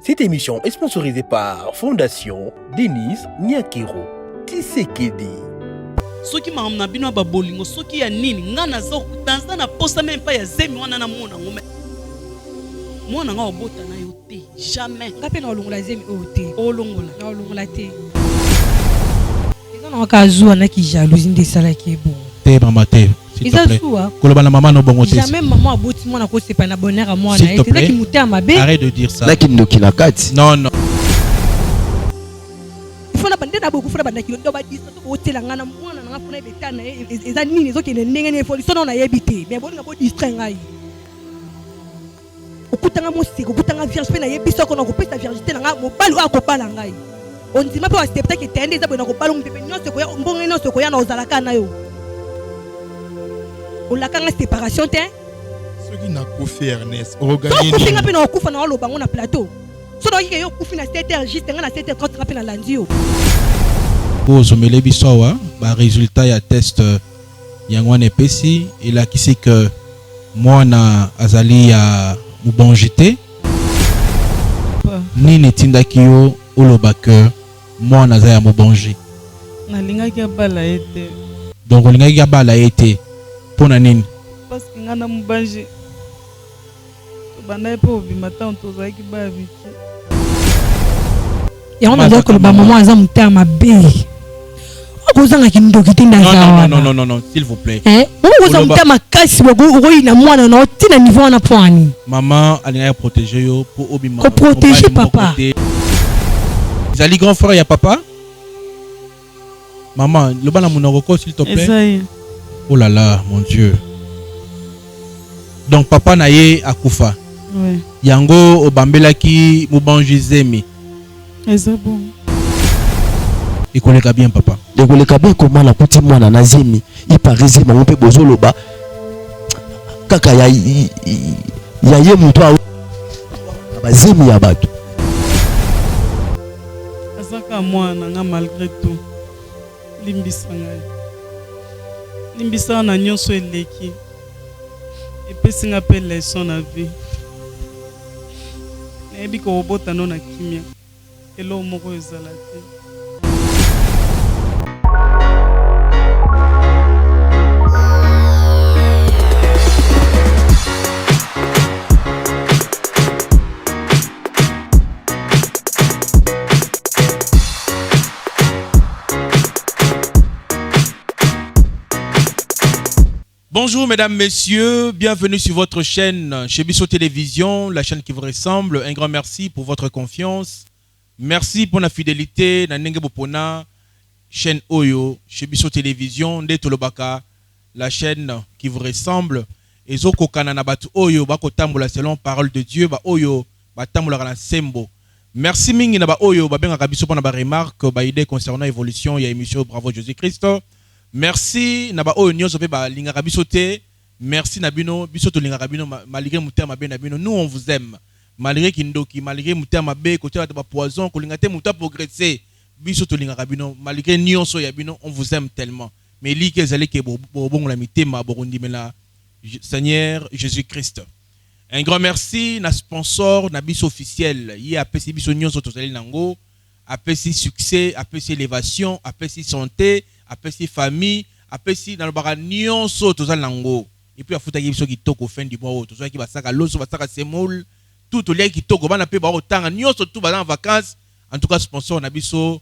Cette émission est sponsorisée par Fondation Denise Nyakero Tshisekedi. Soki maamna bino ba bolingo soki ya nini ngana zo danza na posa même pas ya zemi wana na mona ngome. Mona nga obota na yo te jamais. Ngape na olongola zemi ote. Olongola. Na olongola te. Eza na kazu na ki jalousie ndesala ki bon. Te mama te. S'il te plaît. Koloba na maman no bongo te. Jamais maman aboti mona ko sepa na bonheur à moi na. Eza ki muté mabe. Arrête de dire ça. Na ki ndoki na kati. Non non. Fona bande na boku fona bande ki ndo ba disa to hotela ngana mwana na fona betana eza nini zo kene ndenge ne foli sono na yebite mais bon nga bo distraire ngai okutanga mosiko okutanga vierge pe na yebiso ko na ko pesa virginité na nga mobali wa ko bala ngai on dit ma pe wa stepta ki tende eza bona ko bala mpepe nyonso ko ya mbongo nyonso ko ya na ozalaka na yo olakanga séparation te soki na kofi Ernest organiser ko finga pe na okufa na oloba ngo na plateau. So donc il y a eu na 7h juste ngana 7h30 rapide na landio. Pour omele bisowa ba résultat ya test yangwa ne pesi ila kisi que mwana azali ya mubonjité nini tindaki yo oloba que mwana azali ya mubonji Na linga ki bala ete. donc linga ki bala ete pona nini Parce que ngana mubanji banda epo bimata ontoza ki ba viki. Ya on a dit que le maman a un mabe. Okozanga ki ndoki tinda za. Non, s'il vous plaît. Okozanga mutama kasi bogo na mwana na tina niveau na poani. Maman alinga protéger yo pour obima. Ko protéger papa. Zali grand frère ya papa. Maman, le bana monoko s'il te plaît. Oh là là, mon Dieu. Donc papa na ye akufa. Oui. Yango obambelaki mubanji zemi. C'est bon. Ekoleka bien papa. Ekoleka bien comment la kuti mwana na zemi. I parisi ma mpe bozoloba. Kaka ya ye muto a ba zemi ya bato. Azaka mwana nga malgré tout. Limbisa na nyonso eleki. Epesi nga pe leçon na vie. Nayebi ko obota no na kimia. Elo moko ezala te. Bonjour mesdames, messieurs, bienvenue sur votre chaîne chez Bisso Télévision, la chaîne qui vous ressemble. Un grand merci pour votre confiance. Merci pour la fidélité. Na nenge bopona chaîne Oyo chez Bisso Télévision, Nde Tolobaka, la chaîne qui vous ressemble. Ezoko kanana batu Oyo bako tambola selon parole de Dieu, ba Oyo ba tambola na sembo. Merci mingi na ba Oyo ba benga biso pona ba remarque ba idée concernant évolution ya émission Bravo Jésus-Christ. Merci na ba Oyo nyonso pe ba linga biso te. Merci na bino biso to linga bino malgré mutema be na bino. Nous on vous aime. Malgré kindoki, malgré mutema be côté de poison, ko lingate muta progresser. Biso to linga bino malgré nyonso ya bino, on vous aime tellement. Mais li ke zali ke bon la mitema borundi mela Seigneur Jésus-Christ. Un grand merci na sponsor na biso officiel. Yi apesi biso nyonso to zali nango, apesi succès, apesi élévation, apesi santé, apesi famille, apesi na lobaka nyonso to zali nango. Et puis afuta ki biso kitoko fin du mois to zali ki basaka loso basaka semoule. Tout le qui toko bana pe ba otanga nyonso tout ba en vacances. En tout cas sponsor na biso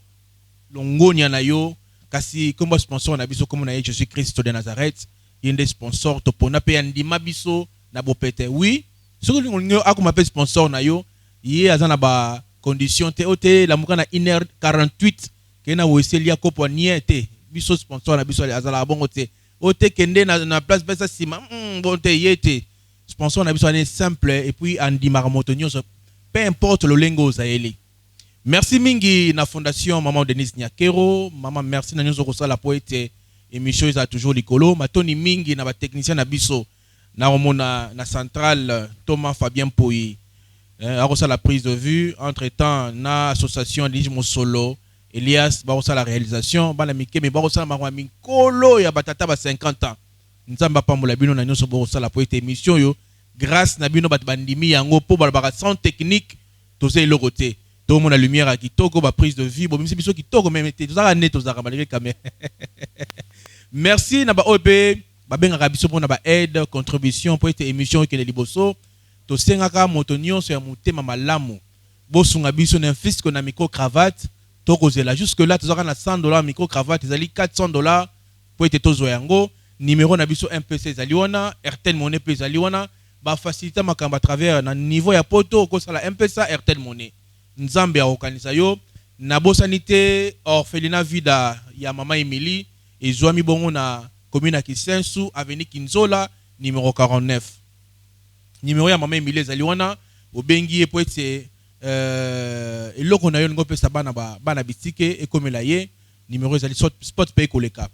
longonia na yo kasi comme sponsor na biso comme na Jésus-Christ de Nazareth. Yende sponsor to pona pe andima biso na bopete. Oui, ce que ngolngo akoma pe sponsor na yo, yé azana ba condition te ote la muka na 1h48 ke na weselia ko poignet te. Biso sponsor na biso azala bongo te. Ote kende na place pesa sima bon te yete. Sponsor na biso simple et puis andi maramotonio peu importe le lengo zaeli. Merci mingi na fondation maman Denise Nyakero, maman merci na nyozo kosala poete émission za toujours likolo, matoni mingi na ba technicien na biso na omona na centrale Thomas Fabien Poyi. A la prise de vue entre-temps na association Ligimo Solo Elias ba la réalisation ba la mike me ba la marwa mikolo ya batata ba 50 ans. Nzamba pambola bino na nyoso bo sala po ete émission yo grâce na bino bat bandimi yango po balabaka sans technique Tosé le côté. Tout le monde a lumière à kitoko, ba prise de vie. Bon, même si biso kitoko, même tout ça net, tout ça malgré caméra. Merci naba OP, ba benga rabiso pour naba aide, contribution pour cette émission qui est liboso. To sengaka motonio sur mutema malamu. Bo sunga biso na fils ko na micro cravate. To kozela jusque là tu na $100 micro cravate, ezali $400 pour être tozo yango. Numéro na biso MPC ezali wana, Airtel Money pe ezali wana. Ba faciliter makamba à travers na niveau ya poto ko sala MPC Airtel Money. Nzambe akokanisa yo na bosanité orphelinat vida ya mama Emily ezwami bongo na commune ya Kisensu avenue Kinzola numéro 49. Numéro ya mama Emily ezali wana obengi po ete eloko na yo ngo pesa bana bitike ekomela ye numéro ezali spot pay koleka.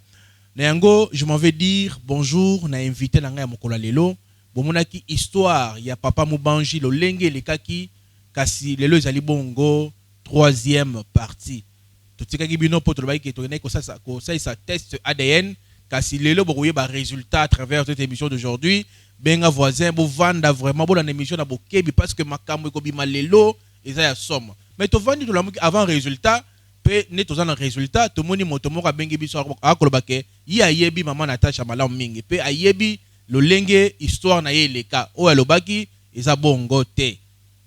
Na yango je m'en vais dire bonjour na invité na ngai ya mokolo lelo bomonaki histoire ya papa Mubanji lolenge lekaki kasi lelo ezali bongo 3e partie. Totikaki bino po tolobaki ke tokene ko ça test ADN kasi lelo bokoye ba résultat à travers cette émission d'aujourd'hui. Benga voisin bo vanda vraiment bo na émission na bokebi parce que makambo ekobima lelo eza ya somme. Mais to vandi to lamuki avant résultat pe ne to na résultat to moni moto moko bengi biso akolobake ya yebi maman Natasha malamu mingi pe ayebi lolenge histoire na ye leka o alobaki eza bongo te.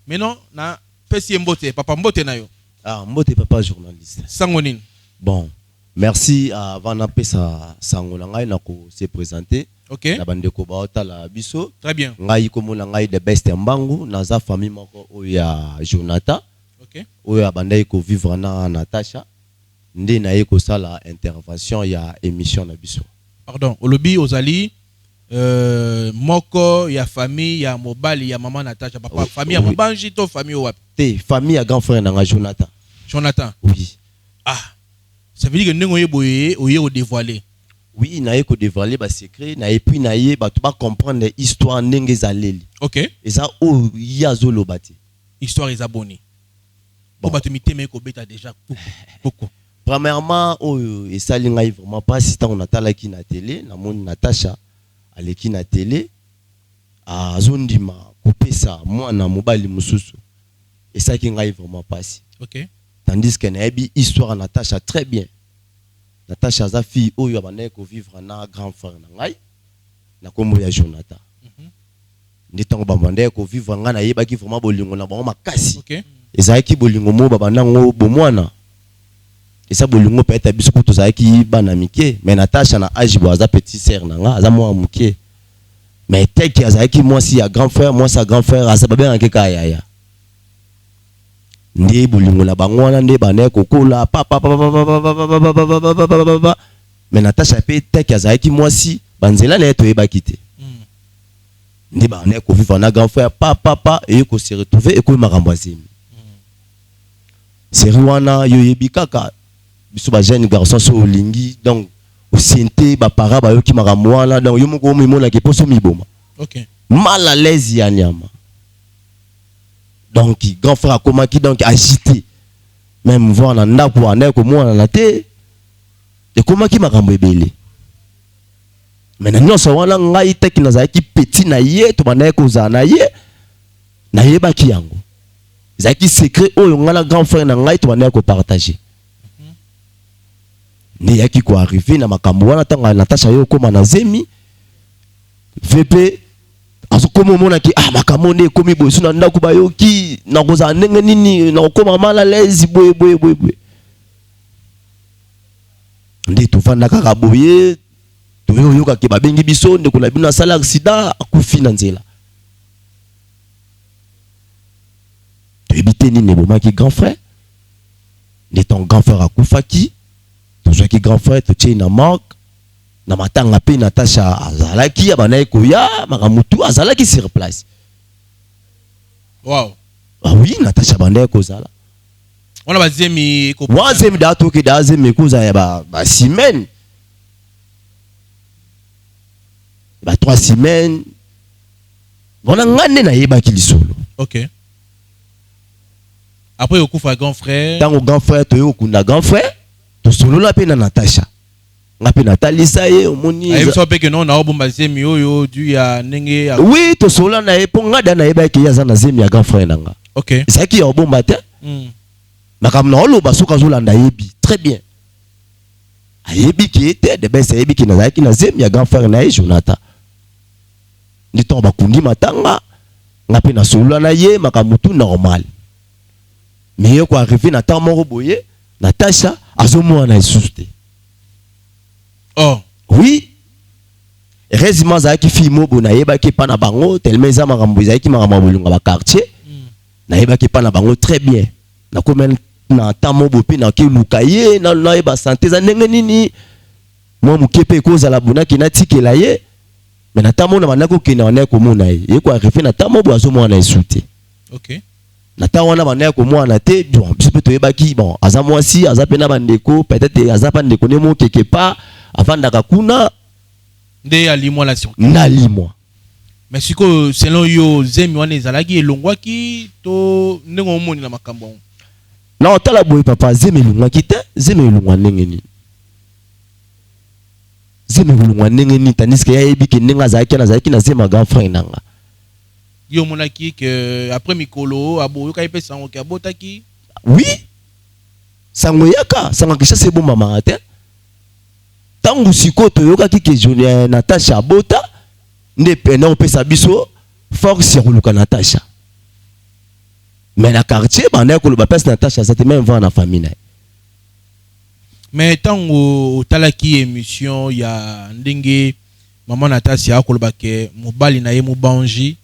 Maintenant, na pesi mbote papa mbote na yo. Ah, mbote papa journaliste. Sangonine. Bon, merci à Vana Pesa Sango na ngai na ko se présenter. OK. Na bandeko baota la biso. Très bien. Ngai komo na ngai de best mbangu na za famille moko oya Jonathan. OK. Oya bandai ko vivre na Natasha. Nde na ye ko sala intervention ya émission na biso. Pardon, olobi ozali moko ya famille ya mobali ya maman Natasha papa famille ya Mubanji to famille wapi? Te famille ya grand frère na Jonathan. Jonathan. Oui. Ah. Ça veut dire que ndenge yeboye oye o dévoiler. Oui, na ye ko dévoiler ba secret na et puis na ye ba to ba comprendre histoire ndenge zaleli. OK. Et ça o ya zolo bati. Histoire is abonné. Bon ba to miteme ko beta déjà beaucoup. Premièrement, et ça ngai vraiment pas si tant on atala ki na télé na mon Natasha aleki na télé azondima kopesa mwana mobali mususu et ça qui ngai vraiment pas si. OK. Tandis que na ebi histoire Natasha très bien. Natasha za fille oyo abane ko vivre na grand frère na ngai na kombo ya Jonathan. Nditango bambande ko vivre nga na yeba ki vraiment bolingo na bango makasi. OK. Ezali ki bolingo mo babanda ngo bomwana. Et ça bolingo peut-être biso ko tozali ki bana mike mais Natasha na âge bo aza petit sœur na nga aza mo muke. Mais tel ki azali ki moi si ya grand frère moi sa grand frère aza babé en keka yaya. Ndi bolingo na bango wana nde bana kokola papa mais Natasha pe tel ki azali ki moi si banzela na to yeba kite. Ndi bana ko vivre na grand frère papa et ko se retrouver et ko makambo azimi. C'est Rwanda yo yebi kaka biso ba jeune garçon so lingi donc au senté ba para ba yo ki makambo wana donc yo moko mo na ke poso miboma. OK. Mal à l'aise ya nyama. Donc grand frère comment qui donc agité même voir na ndako wana ko mwana na te et comment qui makambo ebele. Mais non so wana ngai te ki naza ki petit na ye to bana ko za na ye na ye ba ki yango. Zaki secret oyo ngala grand frère na ngai to bana ko partager. Ne yaki ko arriver na makambo wana tanga Natasha yo koma na zemi VP aso komo mona ki makambo ne komi bosu na ndako ba yo ki na koza ndenge nini na koma mala lezi boye. Nde to vanda kaka boye to yo ka ke babengi biso nde ko na bino sala accident akufi na nzela. To ebite nini boma ki grand frère nde ton grand frère akufaki. Toujours qui grand frère tu na marque na matanga pe Natasha azalaki abana ekoya makamutu azalaki sur place. Wow. Ah oui, Natasha banda ekozala. On a bazemi ko. Wazemi da to ke da zemi koza ya ba semaine. Ba 3 semaines. Bona ngane na yeba ki lisolo. OK. Après au kufa grand frère. Tango grand frère to yo kunda grand frère. Solo la pe na Natasha nga pe Natalisa ye omoni ayi so pe que non na obomba zemi oyo du ya ndenge ya oui to solo na e po nga da na e ba ke ya za na zemi ya grand frère nanga. Ok. Ça qui est bon matin. Makambo na oloba soka zolanda yebi très bien. Ayebi qui était de best ayebi qui na ki na zemi ya grand frère na Jonathan. Ni to ba kundi matanga ngapi na solo na ye makambo tout normal. Mais yo ko arriver na temps moko boye Natasha azomona esuste. Oh. Oui. Heureusement za ki fille mobo na yeba ki pa na bango tellement za makambo za ki makambo bolunga ba quartier. Na yeba ki pa na bango très bien. Na komen na temps mobo pe na ki lukaye na yeba santé za ndenge nini. Moi mukepe ko za la bona ki na tikela ye. Mais na temps mona banako ki na ko mona ye. Ye ko arriver na temps mobo azomona esuste. Ok. Na wana bana ko mwana te bon biso to yebaki bon aza mwasi aza pena bandeko peut-être aza pa ndeko ne mo quelque part avant daka kuna nde alimwa la sur na limwa mais siko selon yo zemi wana ezalaki elongwaki to ndenge omoni na makambo na otala boye papa zemi elongwaki te zemi elongwa ndenge nini zemi elongwa ndenge nini tandis que yayebi ke ndenge azalaki na zemi grand frère nanga yo monaki que après mikolo abo yoka epesa sango ki abotaki oui sango yaka sango kisha se bomba mangate tangu sikoto yoka ki ke Natasha abota nde pena opesa biso force ya koluka Natasha mais na quartier banda ko ba pesa Natasha ça te même va na famille na mais tango talaki émission ya ndenge maman Natasha akoloba ke mobali na ye mubanji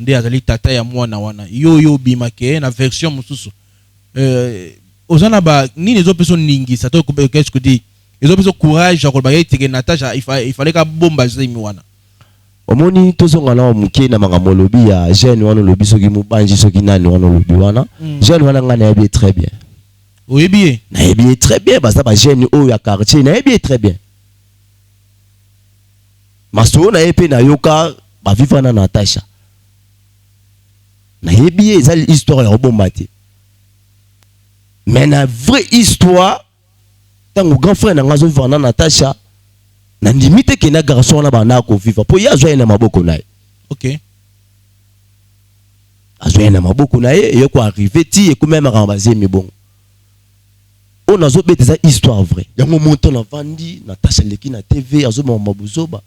nde azali tata ya mwana wana yo bimake na version mususu ozana ba nini zo peso ningi ça to qu'est-ce que dit ezo peso courage ya kolba yete Natasha il fallait ka bomba zemi wana omoni tozonga na muke na makambo lobi ya jeune wana lobi soki mubanji soki nani wana lobi wana jeune wana ngana ya bien très bien oyebi na ya bien très bien basa ba jeune o ya quartier na ya bien très bien maso na yepe na yoka ba vivre na Natasha na yebi ezali histoire ya bomba te mais na vraie histoire tango grand frère na ngazo vivre na Natasha na limite ke na garçon na bana ko vivre po ya zoya na maboko na ye. OK azoya na maboko na ye yo ko arriver ti e ko même rambaser mi bon on azo bete za histoire vraie yango monto na vandi Natasha leki na TV azo mabuzoba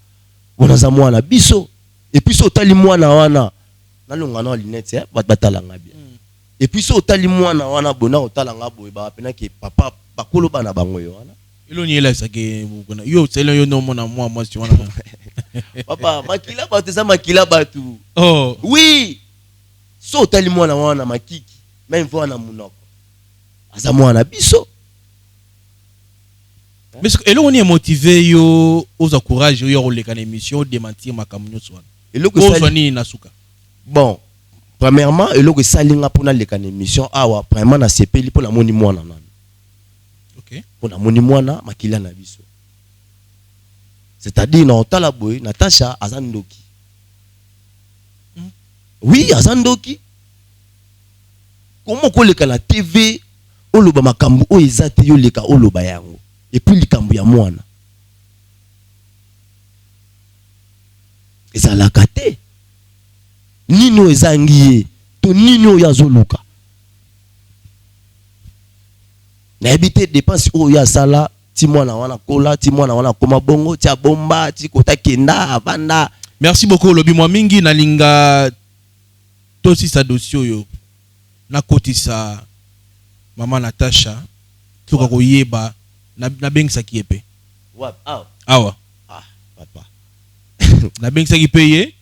on za mwana biso et puis so tali mwana wana nalonga na lunette batalanga bien et puis so tali mwana wana bona otalanga boye ba pena ke papa bakolo bana bango yo wana eloni ela sake bukona yo selo yo no mona moi si wana papa makila batu za makila batu oh oui so tali mwana wana makiki même wana munoko aza mwana biso mais eloni est motivé yo oza courage yo roleka na émission démentir makamnyo swana eloko soni nasuka. Bon, premièrement, et là que salinga pour na leka émission awa vraiment na sepeli pour la moni mwana nana. OK. Pour la moni mwana makila na biso. C'est-à-dire na otala boy Natasha azandoki. Oui, azandoki. Comment ko leka na TV oloba makambu o ezate yo leka oloba yango. Et puis likambu ya mwana. Ezalaka te. Nino ezangiye to nino yazoluka na habité dépense o ya sala ti mwana wana kola ti mwana wana koma bongo ti bomba ti kota kenda avanda. Merci beaucoup lobi mwa mingi na linga tosi sa dossier yo na kotisa mama Natasha tuka koyeba na bengisa kiepe wa awa papa na bengisa ki payer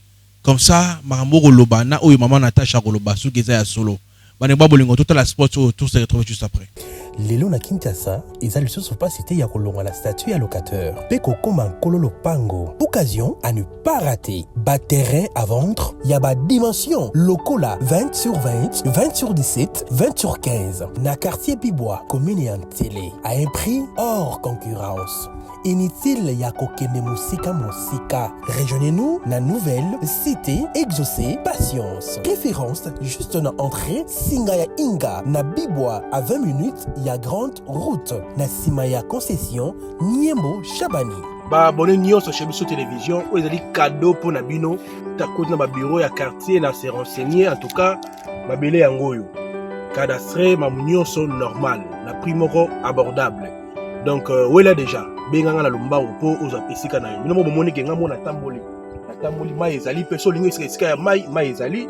comme ça makambo loba na oyo maman Natasha koloba sukeza ya solo bane babolingo tout la sport tout se retrouve juste après. Lelo na Kinshasa ezali lisusu pas cité ya kolonga la statue ya locateur peko koma kololo pango occasion à ne pas rater bas terrain à vendre ya ba dimension lokola 20 sur 20 20 sur 17 20 sur 15 na quartier Pibois commune ya Ntele à un prix hors concurrence. Inutile ya kokende musika. Rejoignez-nous na nouvelle cité exaucée patience. Référence juste na entrée Singaya Inga na Bibwa à 20 minutes ya grande route na Simaya concession Niembo Chabani. Ba bonne nyonso chez Biso Télévision ou ezali cadeau pour na bino ta côté na ba bureau ya quartier na se renseigner en tout cas mabele yango yo cadastre mamunyoso normal na prix moko abordable donc wela déjà benganga na lombango po oza esika na yo bino bomoni ke ngamo na tamboli mai ezali pe so lingo esika ya mai ezali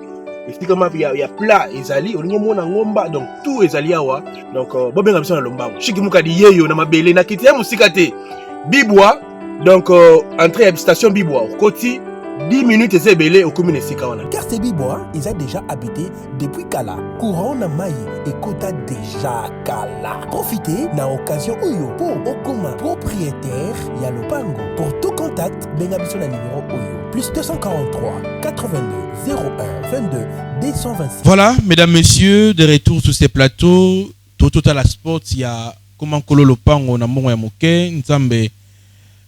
esika ma ya plat ezali olingo mona ngomba donc tout ezali awa donc bobenga biso na lombango shiki mukadi yeyo na mabele na kiti ya musika te bibwa donc entrée à station bibwa koti 10 minutes et belé au commune Sikawana. Car ces bibois, ils ont déjà habité depuis Kala. Courant na maï et Kota déjà Kala. Profitez na occasion Oyo pour Okoma propriétaire Yalopango. Pour tout contact, bengabiso na numéro Oyo. Plus 243 82 01 22 226. Voilà, mesdames, messieurs, de retour sur ces plateaux. Tout à la sport, il y a comment Kololo Pango na mongo ya moke, nzambe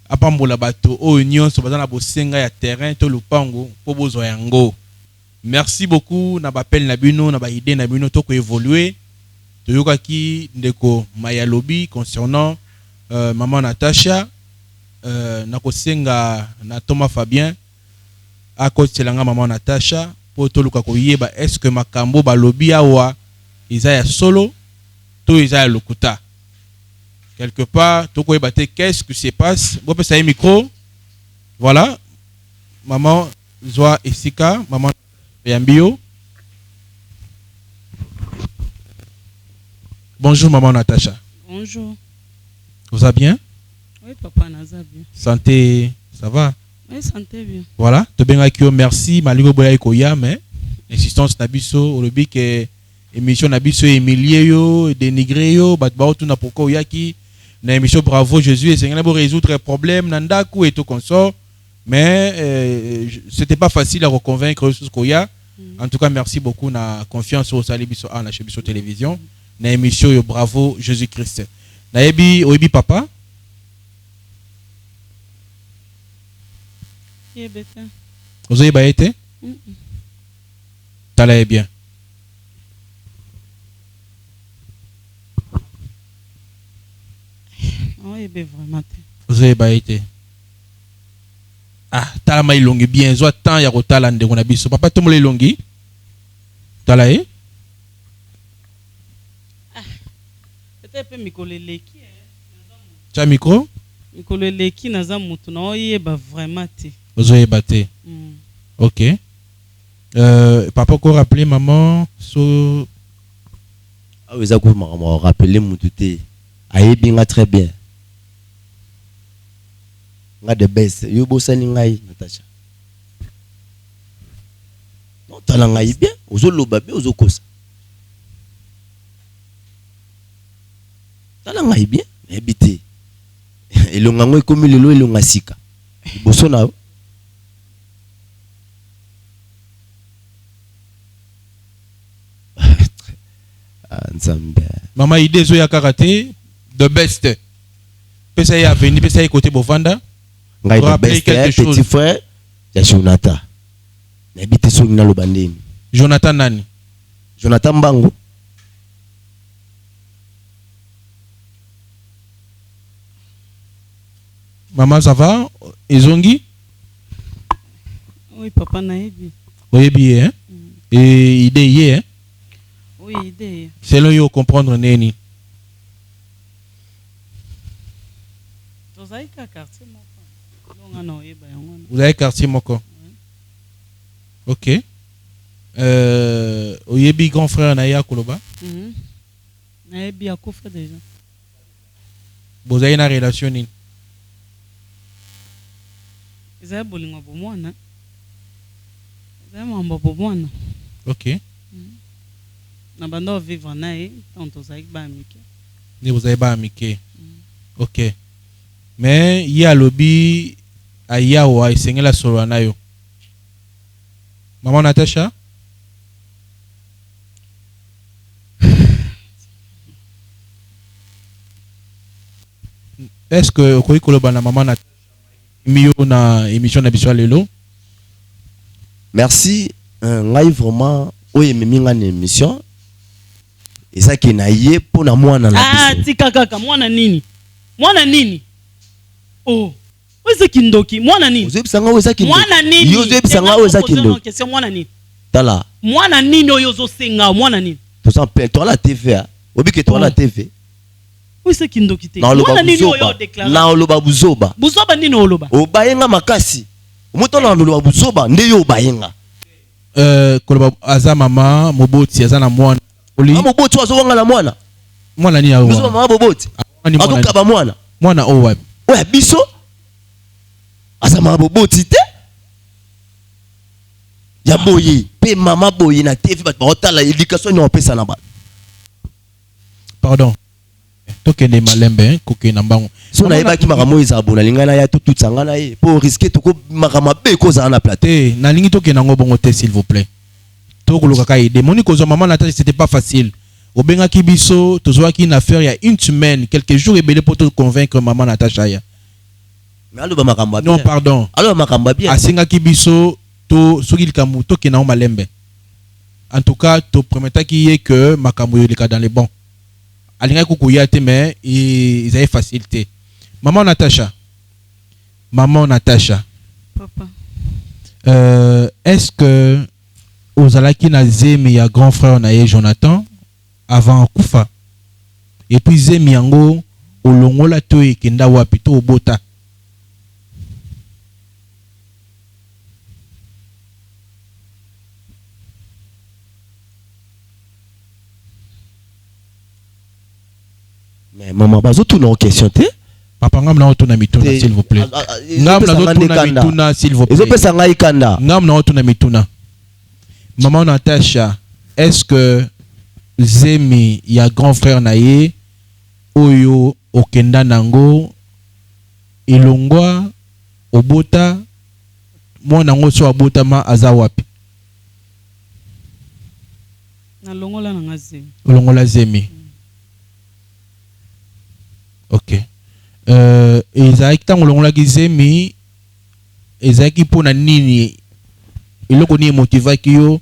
apambola bato o union so bazana bosenga ya terrain to lupango po bozo yango. Merci beaucoup na bapel na bino na ba idée na bino to ko évoluer. Toyoka ki ndeko Mayalobi concernant maman Natacha na kosenga na Thomas Fabien a kotelanga maman Natacha po to luka ko yeba est-ce que makambo balobi awa izaya solo to izaya lokuta. Quelque part, qu'est-ce qui se passe? Bon, ça y est, micro. Voilà. Maman Zoa Esika, maman Yambio. Bonjour, maman Natacha. Bonjour. Vous allez bien? Oui, papa, Naza bien. Santé, ça va? Oui, santé bien. Voilà. Merci. Maligo Boya Koya, mais insistance Nabiso, au lobby que émission Nabiso Emilie yo, dénigré yo, batbao tout na poko yaki. Na émission Bravo Jésus et Seigneur pour résoudre les problèmes nandaku et tout consort mais c'était pas facile à reconvaincre ce qu'il y a. En tout cas merci beaucoup na confiance au Salibiso na Chebiso télévision na émission yo Bravo Jésus Christ na ebi oebi papa yebeta ozoye ba été tala bien. Oui, ben vraiment. Vous avez été. Ah, tala mai longi bien, zo temps ya kotala ndeko na biso. Papa tomole longi. Tala e? Ah. Peut-être peu mikoleleki. Cha micro? Mikoleleki naza mutu na oyeba vraiment te. Vous avez batté. OK. Papa ko rappeler maman so ah oui, ça ko maman rappeler mutu te. Ayebi nga très bien. Nga the best. Yo bosani ngai Natacha. Non tala ngai bien. Ozo loba bien ozo kosa. Tala ngai bien. Ebité. Elonga ngo ekomi lelo elonga sika. Boso na Nzambe. Maman idée zo ya karaté the best. Pesa ya veni pesa ya côté Bovanda. Ngai the best petit frère ya Jonathan. Nabite so ngina lo bandeni. Jonathan nani? Jonathan Mbango. Maman ça va? Ezongi? Oui papa naebi. Oyebi hein? Et idée hier hein? Oui idée. C'est là yo comprendre neni. Vous avez quartier moko. Vous avez quartier moko. OK. Oyebi grand frère na ya koloba? Naebi akufa déjà. Vous avez une relation ni? Ezaya bolingo bomwana. Ezaya mamba bomwana. OK. Na bando vivre nae, tant ozaki ba amike. Ni vous avez pas amike. OK. Mais il y a lobby aya wa isengela solo nayo. Maman Natacha? Est-ce que vous koloba na maman Natacha miyo na émission na biso lelo? Merci. Ngai vraiment oye meminga na émission. Et ça qui na yé pour na mwana na biso. Ah tika kaka mwana nini? Mwana nini? Oh. Wese kindoki mwana nini? Ozebi sanga wesa kindoki. Mwana nini? Yo zebi sanga wesa kindoki. Question mwana nini? Tala. mwana nini oyo ozosenga mwana nini toza mpe to la TV obi ke to la TV oui c'est kindoki te mwana nini oyo déclarer na oloba buzoba nini oloba obayenga makasi moto na oloba buzoba nde yo obayenga koloba aza mama moboti aza na mwana oli moboti azowanga na mwana nini awo buzoba mama moboti azokaba mwana o wapi oya biso aza mama moboti te ya boye pe mama boye na TV bat baotala éducation ni opesa na ba pardon tokende malembe koke na mbango so na yeba ki makamo ezabona lingana ya tututsa ngana ye pour risquer to ko makama be ko za na plateau na lingi tokende ngo bongo te s'il vous plaît tokuluka ka ide moni ko zo maman na tâche c'était pas facile obenga ki biso tozwa ki une affaire ya une semaine quelques jours ebele pour te convaincre maman Natacha ya mais allo ba makamba bien non pardon allo makamba bien asinga ki biso to soki likambo tokende ngo malembe en tout cas to prometaki ki que makambo yo leka dans les bons alinga kukuya te mais ils avaient facilité maman Natacha papa est-ce que ozalaki na zemi ya grand frère na ye Jonathan avant kufa et puis zemi yango olongola to ekenda wapi to obota mais maman bazo tout non question te papa ngam na otuna mituna s'il vous plaît ngam na otuna mituna s'il vous plaît ezopesa ngai kanda ngam na otuna mituna maman Natacha est-ce que zemi ya grand frère na ye oyo okenda nango ilongwa obota mwana ngo so abota ma aza wapi na longola na zemi longola zemi ok ezalaki ntango olongolaki zemi ezalaki mpona nini eloko nini emotivaki yo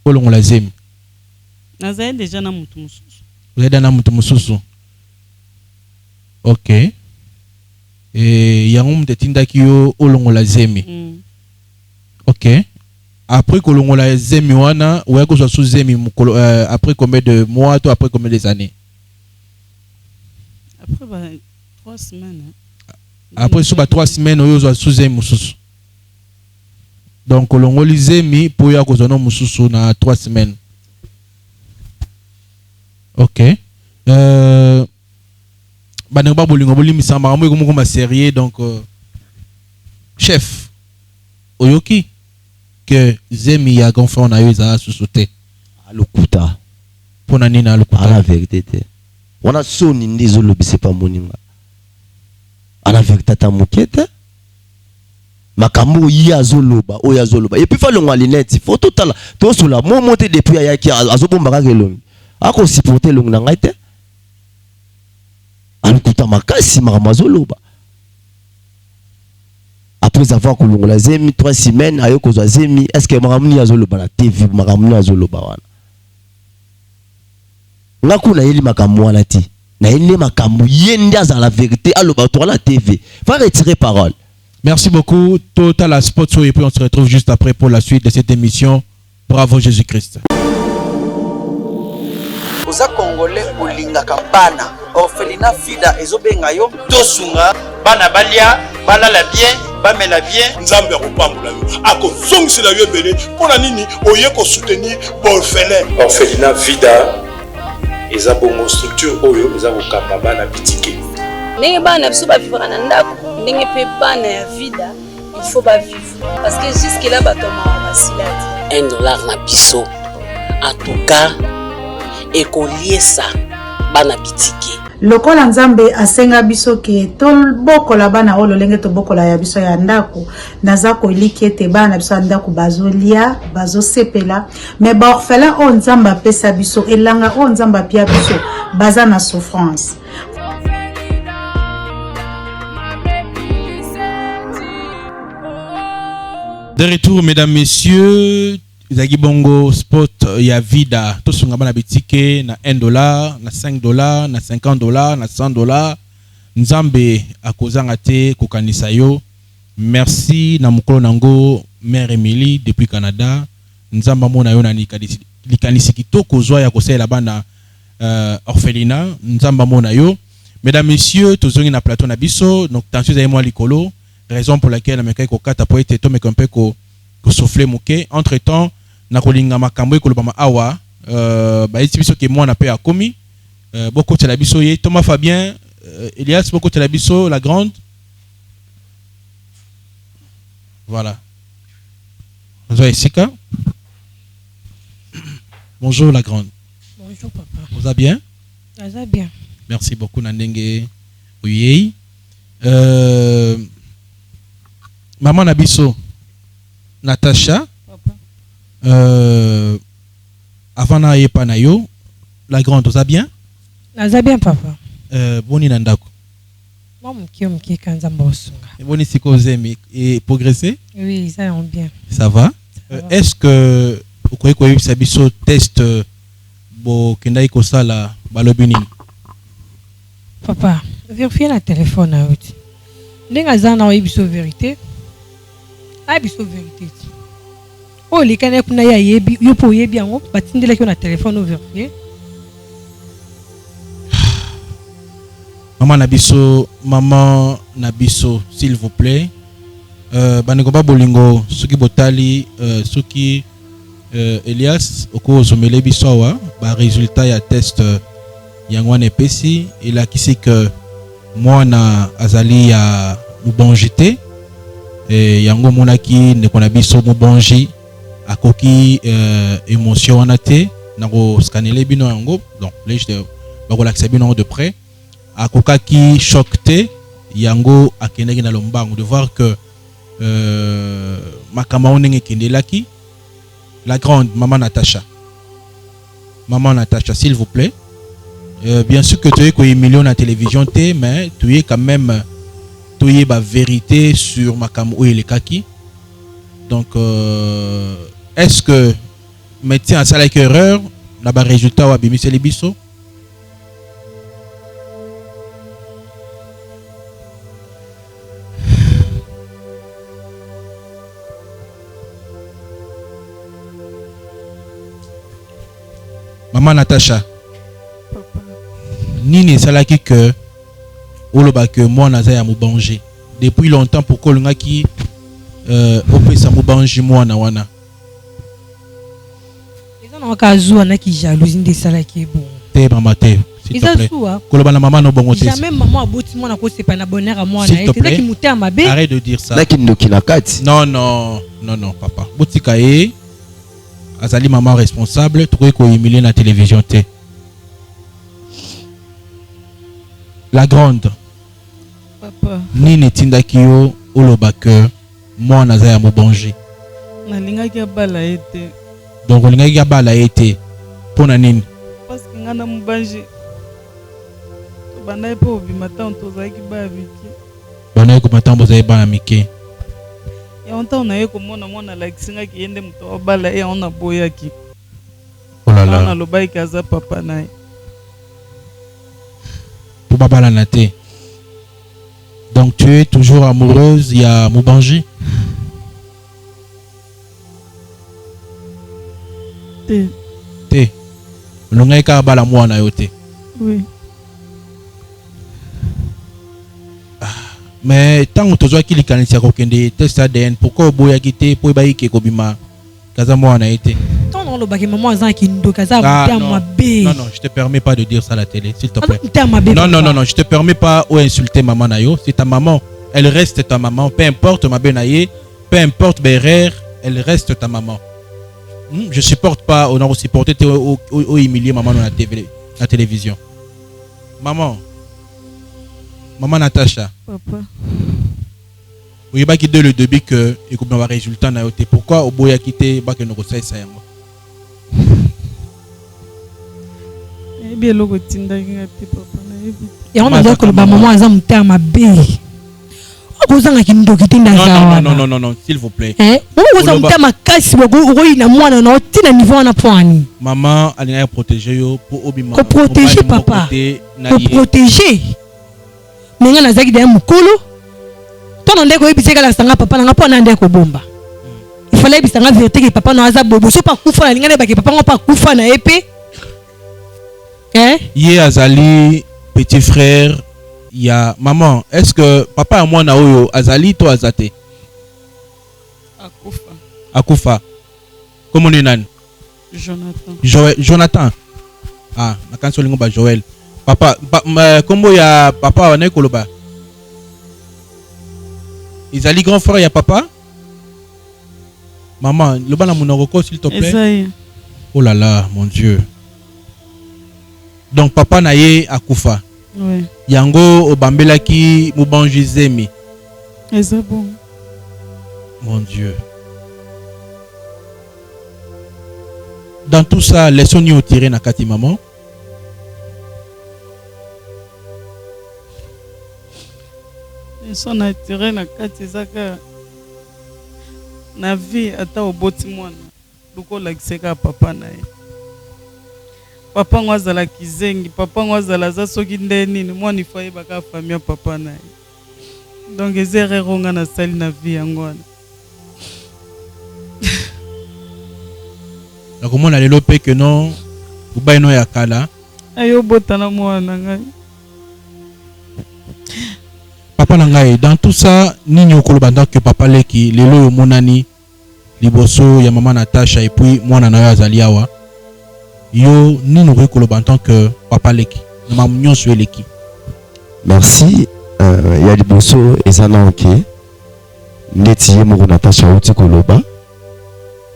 olongola zemi nazali deja na mutu mosusu ozali na mutu mosusu ok yango mutu etindaki yo olongola zemi ok après kolongola zemi wana oya kozwa su zemi après combien de mois to après combien des années après 3 semaines après sur 3 semaines oyo ozwa su zemi mosusu donc olongoli zemi po ya kozwa no mosusu na 3 semaines ok banengo ba bolingo bolimisa makambo eko moko ma sérieux donc chef oyoki que zemi ya gonfort na yo ezala susu te alokuta mpona nini alokuta ala vérité te wana soni nde ezolobisa pa moninga ala vérité ta moke te makambo oyo azoloba et puis fa longo alineti fo totala tosola momo te depuis ayaki azobomba kaka elongi akosupporte elongi na ngai te alokuta makasi makambo azoloba après avoir kolongola zemi 3 semaines ayo kozwa zemi est-ce que makambo ni azoloba na TV makambo ni azoloba wana ngaku na yeli makambo wana ti na yeli makambo yende azala la vérité aloba to la TV va retirer parole. Merci beaucoup Total la spot et puis on se retrouve juste après pour la suite de cette émission. Bravo Jésus-Christ. Oza congolais olinga kampana orphelinat fida ezobenga yo tosunga bana balia balala bien bamela bien nzambe akopambola yo akozongisela yo ebele mpona nini oye kosoutenir baorphelin orphelinat vida eza bongo structure oyo eza kokamba bana bitike ndenge bana biso bavivaka na ndako ndenge mpe bana ya vida il faut bavivre parce que jusque là bato mawa basilati $1 na biso en tout cas ekoliesa bana bitike lokola nzambe asenga biso ke tobokola bana oyo lolenge tobokola ya biso ya ndako naza koliki ete bana biso ya ndako bazolia bazosepela mais baorphelin oyo nzambe apesa biso elanga oyo nzambe apia biso baza na souffrance. De retour mesdames messieurs Zagi bongo spot ya vida to sunga bana bitike na $1 na $5 na $50 na $100 nzambe akozanga te kokanisa yo. Merci na mukolo nango mère Emily depuis Canada nzamba mona yo na likanisi kitoko zwa ya kosela bana orphelinat nzamba mona yo. Mesdames, messieurs, tozongi na plateau na biso, donc tension za moi likolo, raison pour laquelle na ko kata po ete to mekompe ko souffler moke. Entre temps, na kolinga makambo e kolobama awa, ba eti biso ke moi na pe akomi, boko tela biso ye Thomas Fabien, Elias boko tela biso la grande. Voilà. Zoé-Sika. Bonjour la grande. Bonjour papa. Vous allez bien? Ça va bien. Merci beaucoup Nandenge Uyei. Maman Nabiso Natacha. Papa. Avant na yepa na yo, la grande, vous allez bien? Ça va bien papa. Boni Nandako. Moi mki kanzamba osunga. Boni siko zemi et progresser? Oui, ça va bien. Ça va? Est-ce que vous croyez que vous avez un test bo kenda iko sala balobini? Papa, vérifiez la téléphone à outi. Nenga zana wa ibiso vérité. Ibiso vérité. Oh les kana kuna ya yebi yo po yebi yango batindela ko na téléphone au vérifier. Maman Nabiso, s'il vous plaît. Baneko bolingo suki botali suki Elias oko zomele biso ba résultat ya test yangwane pesi il a kisi que moi na azali ya mubonji te yango monaki ndeko na biso mubonji akoki émotion wana te nako scanner bino yango donc les je bako lakisa bino de près akokaki choc te yango akendaki na lombango de voir que makama onenge kendelaki. La grande maman Natacha, s'il vous plaît. Bien sûr que tu es un million à la télévision, mais tu es quand même tu es la vérité sur makama ou les kaki. Donc est-ce que médecin a ça avec erreur n'a pas résultat ou abimi c'est les biso? Maman Natacha, papa. Nini salaki que oloba que moi naza ya mubanji depuis longtemps pour kolunga ki opesa mubanji moi na wana. Eza na kazu na ki jalousie de salaki bon. Te mama te s'il te plaît. Koloba na maman no bongo te. Jamais maman aboti moi na ko sepa na bonheur à moi na ete ki muté mabe. Arrête de dire ça. Na ki ndoki na kati. Non papa. Botika e azali maman responsable trouver ko humilier na télévision te. La grande papa nini tindaki yo oloba que moi naza ya mobonji nalingaki abala ete donc olingaki abala ete pona nini parce que ngana mobanji tobandaki mpo obima ntango tozalaki baya mike bandaki kobima ntango bozali bana mike yango ntango naye komona mwana alakisingaki ye nde moto abala ye yango naboyaki olala nalobaki aza papa na ye po babalana te. Donc tu es toujours amoureuse ya Mubanji? Te olongai ka bala mwana yo te? Oui. Mais tant que tu as qu'il y a des tests ADN, pourquoi au bout quitté pour baïke kobima kaza mwana été? Non, le bagage maman zan qui ndo kaza non, je te permets pas de dire ça à la télé, s'il te plaît. Non, je te permets pas ou insulter maman nayo. C'est ta maman, elle reste ta maman. Peu importe ma benaye, peu importe Berer, elle reste ta maman. Je supporte pas, on a supporté ou humilier maman dans la télévision. Maman Natacha. Papa. Oui, bah qui dès le début que il coupe un résultat na yote. Pourquoi au boya quitté bah que nous conseille ça yango? Eh bien logo tinda ngati papa na yebi. Et on a dit que le maman a un terme à B. Non, s'il vous plaît. Maman, elle est protégée pour obima. Pour protéger papa. Pour protéger. Mais on a dit que mukolo. Ton ndeko ebiseka la sanga papa nga pona ndeko bomba. il fallait que la vérité que papa n'a pas bobo so pas kufa na ngana ba que papa n'a pas kufa na épée. Hein? Yé azali petit frère, il y a maman, est-ce que papa et moi na oyo azali to azate? Akufa. Akufa. Comment on est? Jonathan. Jonathan. Ah, na kanso lingo ba Joël. Papa, comment ya papa wana koloba? Izali grand frère ya papa? Maman, le bana monoko s'il te plaît. Esaïe. Oh là là, mon Dieu. Donc papa na ye akufa. Oui. Yango obambelaki mubanji zemi. C'est bon. Mon Dieu. Dans tout ça, laissons-nous au tirer na kati maman. Son attiré na kati zaka na vie ata oboti mwana luko lakiseka papa na ye. Papa ngwazala kizengi, papa ngwazala za soki ndeni ni mwana ifaye baka famille papa na ye. Donc ezere ronga na sali na vie yangwana. Na komona lelo pe que non ubaino ya kala. Ayo botana mwana ngai. Papa nangai, dans tout ça, nini okoloba ndako que papa leki lelo yo monani liboso ya maman Natacha et puis mwana na yo azali awa. Yo nini okoloba en tant que papa leki na maman nyonso leki. Merci. Ya liboso ezana oké. Neti ye moko Natacha uti koloba.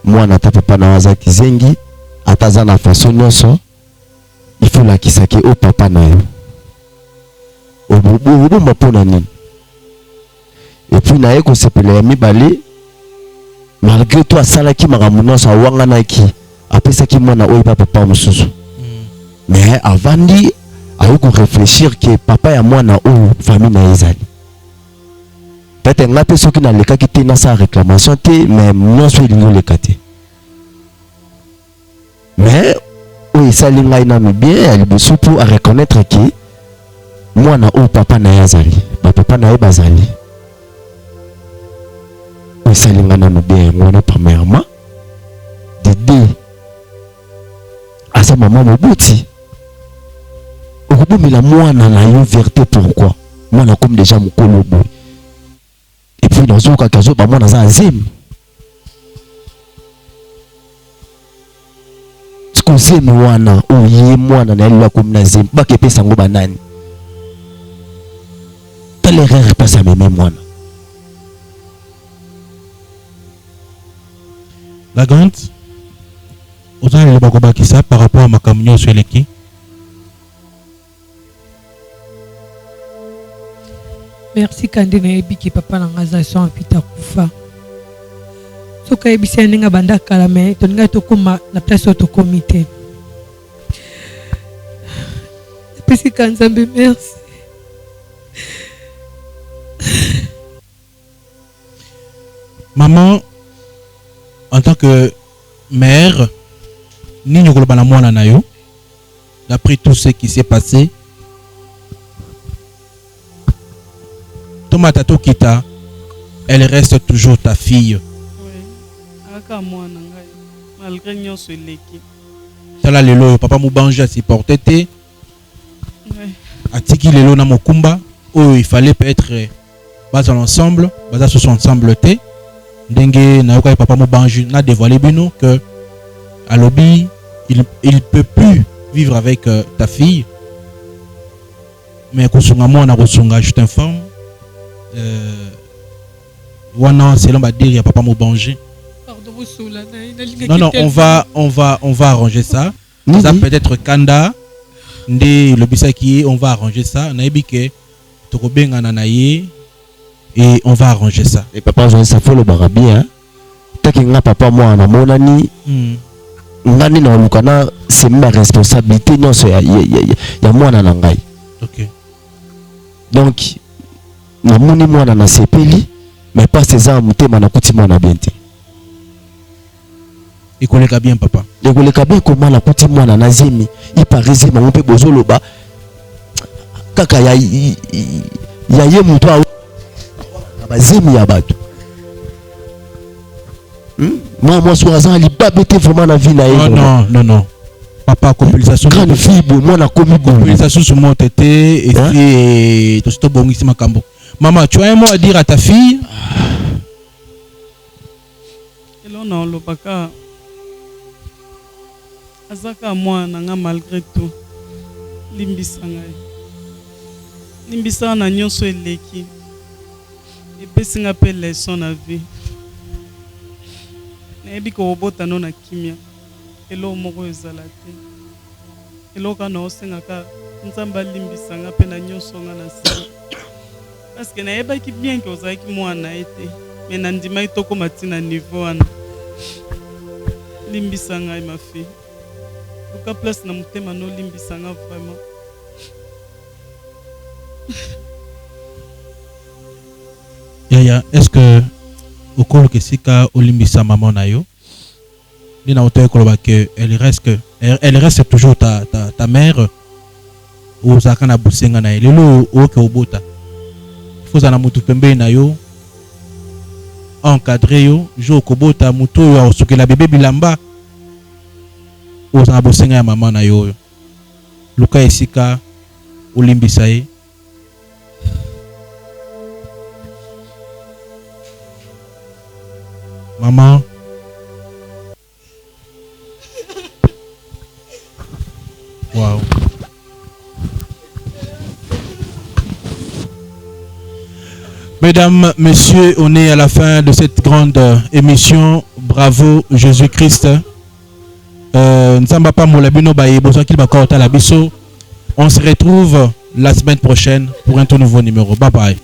Mwana ta papa na waza kizengi ataza na façon nyonso. Il faut la kisaki au papa na yo. Obo mapona nini. Et puis na yeko sepele ya mibale malgré toi salaki makamuna sa wanga na ki apesa ki mwana oyo papa mususu. Mais avant dit ayoko réfléchir que papa ya mwana oyo famille na ezali. Peut-être ngape soki na leka ki te na sa réclamation te mais non so lingo lekate. Mais oyo sali ngai na bien ali bosu pour à reconnaître que mwana oyo papa na yazali, papa na ye bazali. Oyo sali ngai na bien ngwana premièrement de deux asa maman mobuti. Okubumila mwana na yo vérité pourquoi? Mwana comme déjà mokolo boy. Et puis dans ce cas kazo ba mwana za azim. Skozemi wana oye mwana na yela comme na zim ba kepe sango banani. Telle erreur passe à mes mémoires. La grande, vous avez le bagoba qui ça par rapport à ma camion sur les qui? Merci Kande na yebi ki papa na ngaza so amfita kufa. Soka yebi se ninga banda kala me to ninga to kuma na place to comité. Pesi kanzambe merci. Maman, en tant que mère, ni nous global mwana na yo, d'après tout ce qui s'est passé, Thomas Tato Kita, elle reste toujours ta fille. Oui, aka mwana ngai, malgré nyonso eleki. Tala lelo papa Mubanja s'y portait te. Oui. Atiki lelo na mokumba, oh il fallait peut-être bas ensemble, bas ce sont ensemble te. Ndenge na yoka papa Mubanja n'a dévoilé bino que à lobby il peut plus vivre avec ta fille. Mais kosunga mwana kosunga, je t'informe. Wana c'est l'on va dire il y a papa Mubanja. Non, on va arranger ça. Ça peut être Kanda, le bisaki, on va arranger ça. Naibike, Tokobenga nanaye, et on va arranger ça. Et papa, ça faut le barabi, hein. Takinga papa moi na monani. Ngani na lukana, c'est ma responsabilité, non, c'est ya moi na nangai. Ok. Donc, na moni moi na sepeli, mais pas ces armes, te manakuti moi na biente. Il connaît bien papa. Il connaît bien comment la petite mwana nazimi. Il paraît zima on peut bozolo ba. Kaka ya ye muto a bazimi ya batu. Moi, sois à l'ibabété vraiment la vie. Non. Papa, compilation. Grande fibre, moi, la commis bon. Compilation sur mon tété et puis tout ce bon ici, ma cambo. Maman, tu as un mot à dire à ta fille? Non, le baka. Azaka moi, nanga malgré tout. Limbisanga. Limbisanga na nyonso eleki. Et puis singa pe leçon na vie. Nebi ko obota no na kimia. Elo moko ezala te. Elo kana osenga ka nzamba limbisanga pe na nyonso nga na sala. Parce que naeba ki bien que ozaki mwana ete. Mais nandima itoko matina niveau wana. Limbisanga ma fille. Luka place na mutema no limbisanga vraiment. Yaya, est-ce que au cours que sika olimbisa maman na yo? Ni na auteur koloba que elle reste toujours ta mère ou zaka na busenga na lelo o ke obota. Faut za na mutu pembe na yo. Encadré yo, jo kobota mutu yo osukela bébé bilamba. O za busenga ya maman na yo. Luka esika olimbisa ye. Maman. Wow. Mesdames, messieurs, on est à la fin de cette grande émission. Bravo Jésus-Christ. On se retrouve la semaine prochaine pour un tout nouveau numéro. Bye bye.